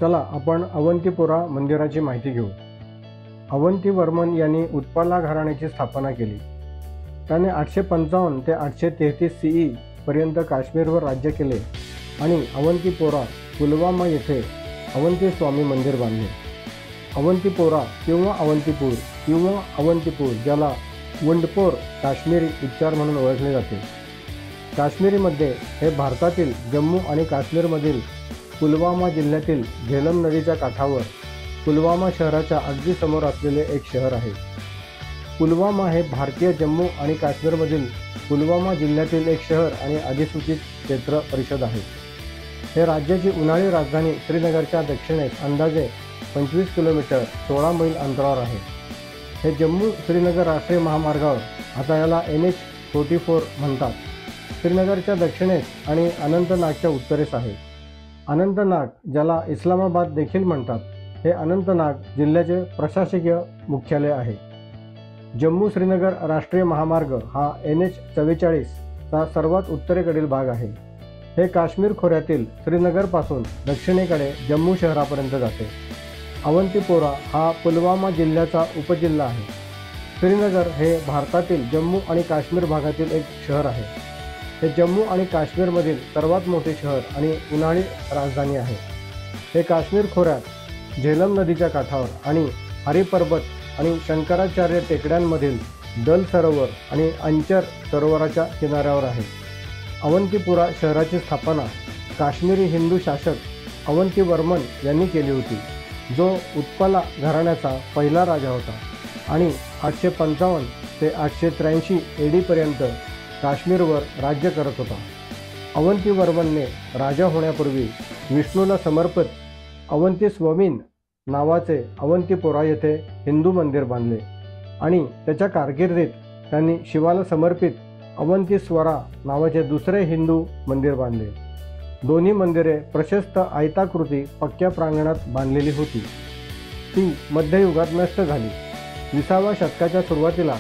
चला आपण अवंतीपोरा मंदिराची माहिती घेऊ। अवंतीवर्मन यांनी उत्पला घराण्याची स्थापना केली। त्याने 855 ते 833 CE पर्यंत काश्मीरवर राज्य केले आणि अवंतीपोरा पुलवामा येथे अवंती स्वामी मंदिर बांधले। अवंतीपोरा किंवा अवंतीपूर किंवा अवंतीपूर, ज्याला वुंडपोर काश्मीरी उच्चार म्हणून ओळखले जाते, काश्मीरीमध्ये हे भारतातील जम्मू आणि काश्मीरमधील पुलवामा जिल्ह्यातील झेलम नदीच्या काठावर पुलवामा शहराच्या अगदी समोर असलेले एक शहर आहे। पुलवामा हे भारतीय जम्मू आणि काश्मीरमधील पुलवामा जिल्ह्यातील एक शहर आणि अधिसूचित क्षेत्र परिषद आहे। हे राज्याची उन्हाळी राजधानी श्रीनगरच्या दक्षिणेस अंदाजे 25 किलोमीटर 16 मैल अंतरावर आहे। हे जम्मू श्रीनगर राष्ट्रीय महामार्गावर, आता याला NH-44 म्हणतात, श्रीनगरच्या दक्षिणेस आणि अनंतनागच्या उत्तरेस आहे। अनंतनाग, ज्याला इस्लामाबाद देखील म्हणतात, हे अनंतनाग जिल्ह्याचे प्रशासकीय मुख्यालय आहे। जम्मू श्रीनगर राष्ट्रीय महामार्ग हा NH-44 चा सर्वात उत्तरेकडील भाग आहे। हे काश्मीर खोऱ्यातील श्रीनगरपासून दक्षिणेकडे जम्मू शहरापर्यंत जाते। अवंतीपोरा हा पुलवामा जिल्ह्याचा उपजिल्हा आहे। श्रीनगर हे भारतातील जम्मू आणि काश्मीर भागातील एक शहर आहे। हे जम्मू आणि काश्मीरमधील सर्वात मोठे शहर आणि उन्हाळी राजधानी आहे। हे काश्मीर खोऱ्यात झेलम नदीच्या काठावर आणि हरी पर्वत आणि शंकराचार्य टेकड्यांमधील दल सरोवर आणि अंचर सरोवराच्या किनाऱ्यावर आहे। अवंतीपुरा शहराची स्थापना काश्मीरी हिंदू शासक अवंतीवर्मन यांनी केली होती, जो उत्पला घराण्याचा पहिला राजा होता आणि 855 ते 883 AD पर्यंत काश्मीरवर राज्य करत होता। अवंतीवर्मनने राजा होण्यापूर्वी विष्णूला समर्पित अवंती स्वामीन नावाचे अवंतीपोरा येथे हिंदू मंदिर बांधले आणि त्याच्या कारकिर्दीत त्यांनी शिवाला समर्पित अवंतीस्वरा नावाचे दुसरे हिंदू मंदिर बांधले। दोन्ही मंदिरे प्रशस्त आयताकृती पक्क्या प्रांगणात बांधलेली होती। ती मध्ययुगात नष्ट झाली। 20व्या शतकाच्या सुरुवातीला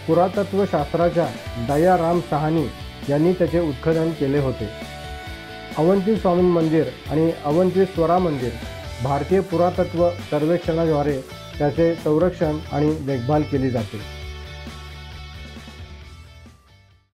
पुरातत्वशास्त्राच्या दयाराम साहनी यांनी त्याचे उत्खनन केले होते। अवंती स्वामी मंदिर आणि अवंतीस्वरा मंदिर भारतीय पुरातत्व सर्वेक्षणाद्वारे त्याचे संरक्षण आणि देखभाल केली जाते।